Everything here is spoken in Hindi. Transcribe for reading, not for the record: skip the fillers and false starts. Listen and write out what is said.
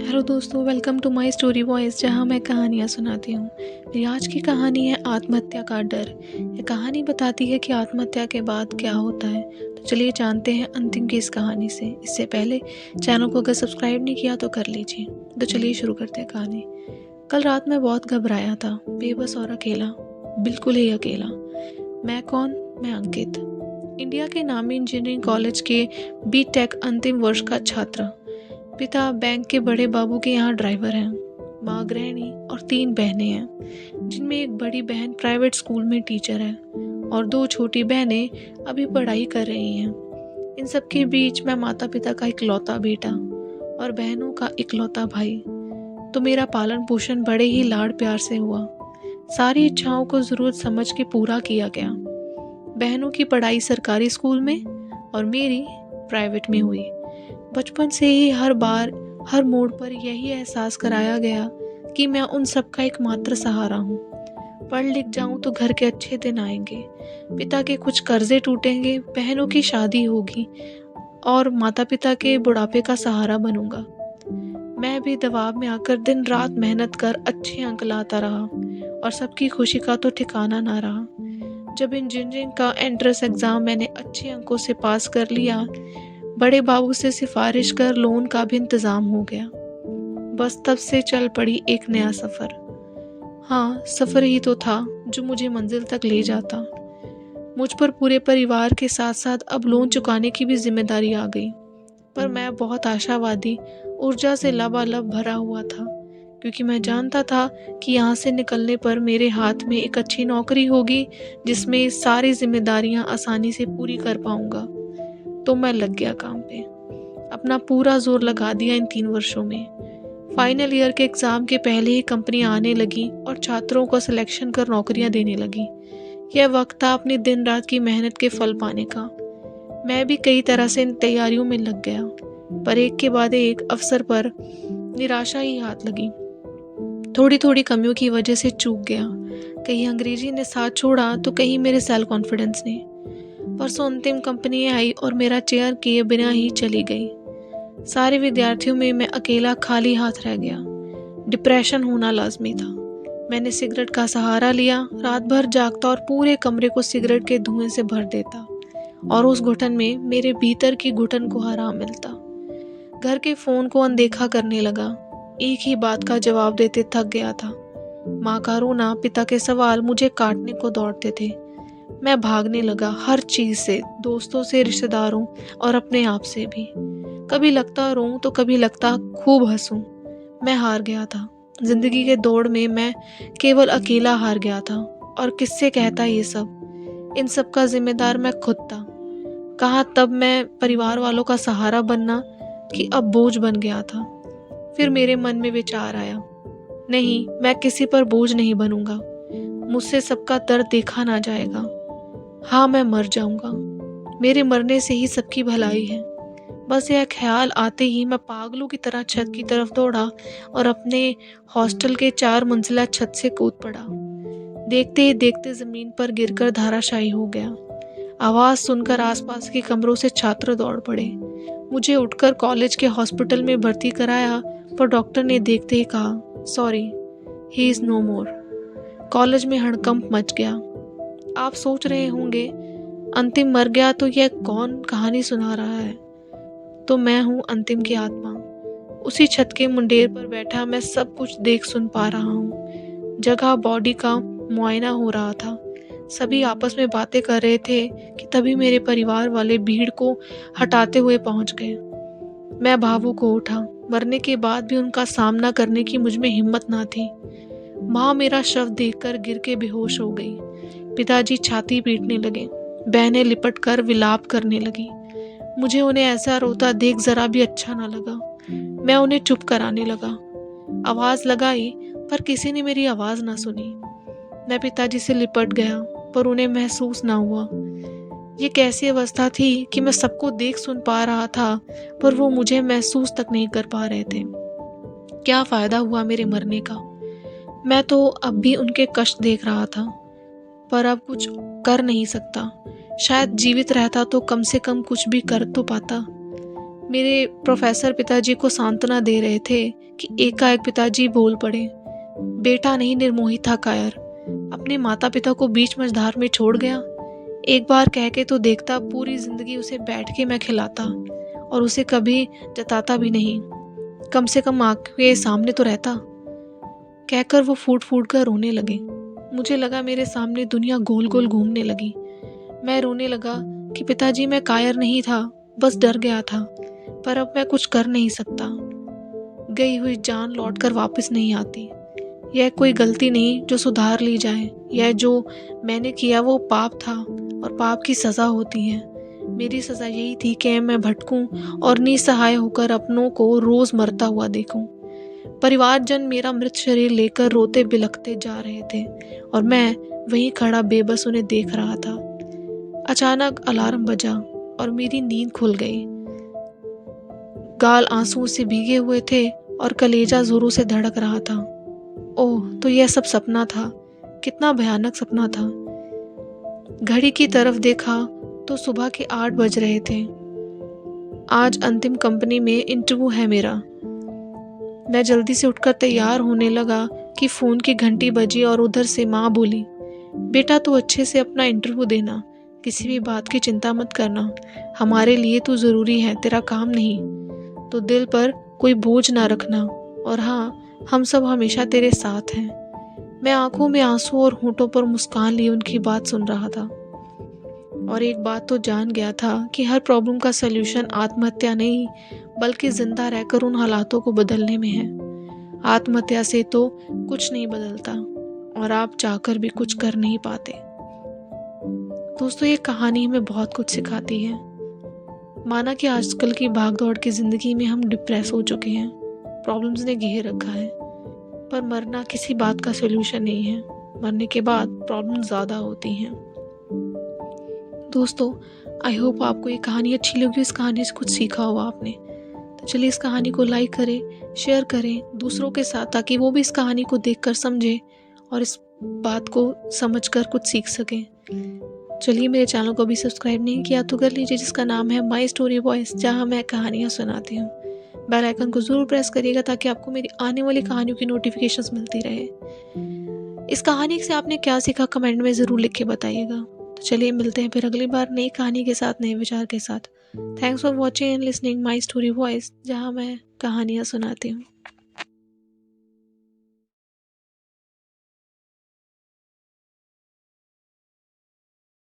हेलो दोस्तों, welcome to my story voice, जहां मैं कहानियां सुनाती हूँ। मेरी आज की कहानी है आत्महत्या का डर। ये कहानी बताती है कि आत्महत्या के बाद क्या होता है। तो चलिए जानते हैं अंतिम की इस कहानी से। इससे पहले चैनल को अगर सब्सक्राइब नहीं किया तो कर लीजिए। तो चलिए शुरू करते हैं कहानी। कल रात मैं बहुत घबराया था, बेबस और अकेला, बिल्कुल ही अकेला। मैं कौन? मैं अंकित, इंडिया के नामी इंजीनियरिंग कॉलेज के बीटेक अंतिम वर्ष का छात्र। पिता बैंक के बड़े बाबू के यहाँ ड्राइवर हैं, माँ गृहिणी और 3 बहनें हैं, जिनमें एक बड़ी बहन प्राइवेट स्कूल में टीचर है और 2 छोटी बहनें अभी पढ़ाई कर रही हैं। इन सब के बीच मैं माता पिता का इकलौता बेटा और बहनों का इकलौता भाई। तो मेरा पालन पोषण बड़े ही लाड़ प्यार से हुआ। सारी इच्छाओं को जरूरत समझ के पूरा किया गया। बहनों की पढ़ाई सरकारी स्कूल में और मेरी प्राइवेट में हुई। बचपन से ही हर बार हर मोड़ पर यही एहसास कराया गया कि मैं उन सब का एकमात्र सहारा हूँ। पढ़ लिख जाऊं तो घर के अच्छे दिन आएंगे, पिता के कुछ कर्जे टूटेंगे, बहनों की शादी होगी और माता पिता के बुढ़ापे का सहारा बनूंगा। मैं भी दबाव में आकर दिन रात मेहनत कर अच्छे अंक लाता रहा और सबकी खुशी का तो ठिकाना ना रहा। जब इंजीनियरिंग का एंट्रेंस एग्जाम मैंने अच्छे अंकों से पास कर लिया, बड़े बाबू से सिफारिश कर लोन का भी इंतजाम हो गया। बस तब से चल पड़ी एक नया सफ़र। हाँ, सफ़र ही तो था जो मुझे मंजिल तक ले जाता। मुझ पर पूरे परिवार के साथ साथ अब लोन चुकाने की भी जिम्मेदारी आ गई। पर मैं बहुत आशावादी, ऊर्जा से लबालब भरा हुआ था, क्योंकि मैं जानता था कि यहाँ से निकलने पर मेरे हाथ में एक अच्छी नौकरी होगी जिसमें सारी जिम्मेदारियाँ आसानी से पूरी कर पाऊंगा। तो मैं लग गया काम पे, अपना पूरा जोर लगा दिया इन 3 वर्षों में। फाइनल ईयर के एग्ज़ाम के पहले ही कंपनियां आने लगी और छात्रों को सिलेक्शन कर नौकरियां देने लगी। यह वक्त था अपनी दिन रात की मेहनत के फल पाने का। मैं भी कई तरह से इन तैयारियों में लग गया, पर एक के बाद एक अवसर पर निराशा ही हाथ लगी। थोड़ी थोड़ी कमियों की वजह से चूक गया। कहीं अंग्रेजी ने साथ छोड़ा तो कहीं मेरे सेल्फ कॉन्फिडेंस ने। परसों अंतिम कंपनी आई और मेरा चेयर किए बिना ही चली गई। सारे विद्यार्थियों में मैं अकेला खाली हाथ रह गया। डिप्रेशन होना लाजमी था। मैंने सिगरेट का सहारा लिया, रात भर जागता और पूरे कमरे को सिगरेट के धुएं से भर देता और उस घुटन में मेरे भीतर की घुटन को आराम मिलता। घर के फोन को अनदेखा करने लगा। एक ही बात का जवाब देते थक गया था। माँ का रोना, पिता के सवाल मुझे काटने को दौड़ते थे। मैं भागने लगा हर चीज से, दोस्तों से, रिश्तेदारों और अपने आप से भी। कभी लगता रोऊं तो कभी लगता खूब हंसूं। मैं हार गया था। जिंदगी के दौड़ में मैं केवल अकेला हार गया था। और किससे कहता ये सब? इन सब का जिम्मेदार मैं खुद था। कहाँ तब मैं परिवार वालों का सहारा बनना कि अब बोझ बन गया था। फिर मेरे मन में विचार आया, नहीं, मैं किसी पर बोझ नहीं बनूंगा। मुझसे सबका दर्द देखा ना जाएगा। हाँ, मैं मर जाऊंगा। मेरे मरने से ही सबकी भलाई है। बस यह ख्याल आते ही मैं पागलों की तरह छत की तरफ दौड़ा और अपने हॉस्टल के 4 मंजिला छत से कूद पड़ा। देखते ही देखते जमीन पर गिरकर धाराशायी हो गया। आवाज सुनकर आसपास के कमरों से छात्र दौड़ पड़े। मुझे उठकर कॉलेज के हॉस्पिटल में भर्ती कराया, पर डॉक्टर ने देखते ही कहा, sorry, he is no more. College में हड़कंप मच गया। आप सोच रहे होंगे, अंतिम मर गया तो यह कौन कहानी सुना रहा है? तो मैं हूँ अंतिम की आत्मा। उसी छत के मुंडेर पर बैठा मैं सब कुछ देख सुन पा रहा हूँ। जगह बॉडी का मुआयना हो रहा था। सभी आपस में बातें कर रहे थे कि तभी मेरे परिवार वाले भीड़ को हटाते हुए पहुंच गए। मैं भावुक हो उठा। मरने के बाद भी उनका सामना करने की मुझ में हिम्मत ना थी। माँ मेरा शव देखकर गिर के बेहोश हो गई। पिताजी छाती पीटने लगे। बहनें लिपट कर विलाप करने लगी। मुझे उन्हें ऐसा रोता देख जरा भी अच्छा ना लगा। मैं उन्हें चुप कराने लगा। आवाज लगाई, पर किसी ने मेरी आवाज ना सुनी। मैं पिताजी से लिपट गया, पर उन्हें महसूस ना हुआ। ये कैसी अवस्था थी कि मैं सबको देख सुन पा रहा था, पर वो मुझे महसूस तक नहीं कर पा रहे थे। क्या फायदा हुआ मेरे मरने का? मैं तो अब भी उनके कष्ट देख रहा था, पर अब कुछ कर नहीं सकता। शायद जीवित रहता तो कम से कम कुछ भी कर तो पाता। मेरे प्रोफेसर पिताजी को सांत्वना दे रहे थे कि एकाएक पिताजी बोल पड़े, बेटा नहीं निर्मोही था कायर, अपने माता पिता को बीच मझधार में छोड़ गया। एक बार कह के तो देखता, पूरी जिंदगी उसे बैठ के मैं खिलाता और उसे कभी जताता भी नहीं, कम से कम आँख के सामने तो रहता। कहकर वो फूट फूट कर रोने लगे। मुझे लगा मेरे सामने दुनिया गोल गोल घूमने लगी। मैं रोने लगा कि पिताजी मैं कायर नहीं था, बस डर गया था, पर अब मैं कुछ कर नहीं सकता। गई हुई जान लौट कर वापस नहीं आती। यह कोई गलती नहीं जो सुधार ली जाए। यह जो मैंने किया वो पाप था और पाप की सज़ा होती है। मेरी सज़ा यही थी कि मैं भटकूं और निसहाय होकर अपनों को रोज़ मरता हुआ देखूं। परिवारजन मेरा मृत शरीर लेकर रोते बिलखते जा रहे थे और मैं वहीं खड़ा बेबस उन्हें देख रहा था। अचानक अलार्म बजा और मेरी नींद खुल गई। गाल आंसुओं से भीगे हुए थे और कलेजा जोरों से धड़क रहा था। ओह, तो यह सब सपना था। कितना भयानक सपना था। घड़ी की तरफ देखा तो सुबह के 8 बज रहे थे। आज अंतिम कंपनी में इंटरव्यू है मेरा। मैं जल्दी से उठकर तैयार होने लगा कि फ़ोन की घंटी बजी और उधर से माँ बोली, बेटा तू अच्छे से अपना इंटरव्यू देना, किसी भी बात की चिंता मत करना, हमारे लिए तू ज़रूरी है, तेरा काम नहीं। तो दिल पर कोई बोझ ना रखना, और हाँ, हम सब हमेशा तेरे साथ हैं। मैं आंखों में आंसू और होंठों पर मुस्कान लिए उनकी बात सुन रहा था और एक बात तो जान गया था कि हर प्रॉब्लम का सलूशन आत्महत्या नहीं, बल्कि जिंदा रहकर उन हालातों को बदलने में है। आत्महत्या से तो कुछ नहीं बदलता और आप चाहकर भी कुछ कर नहीं पाते। दोस्तों, ये कहानी हमें बहुत कुछ सिखाती है। माना कि आजकल की भागदौड़ की ज़िंदगी में हम डिप्रेस हो चुके हैं, प्रॉब्लम्स ने घेर रखा है, पर मरना किसी बात का सलूशन नहीं है। मरने के बाद प्रॉब्लम ज़्यादा होती हैं। दोस्तों, आई होप आपको ये कहानी अच्छी लगी, इस कहानी से कुछ सीखा होगा आपने। तो चलिए इस कहानी को लाइक करें, शेयर करें दूसरों के साथ, ताकि वो भी इस कहानी को देखकर समझें और इस बात को समझकर कुछ सीख सकें। चलिए, मेरे चैनल को अभी सब्सक्राइब नहीं किया तो कर लीजिए, जिसका नाम है माई स्टोरी वॉइस, जहाँ मैं कहानियाँ सुनाती हूँ। बेल आइकन को ज़रूर प्रेस करिएगा ताकि आपको मेरी आने वाली कहानियों की नोटिफिकेशंस मिलती रहे। इस कहानी से आपने क्या सीखा कमेंट में ज़रूर लिख के बताइएगा। तो चलिए मिलते हैं फिर अगली बार नई कहानी के साथ, नए विचार के साथ। Thanks for watching and listening my story voice, जहाँ मैं कहानियाँ सुनाती हूँ।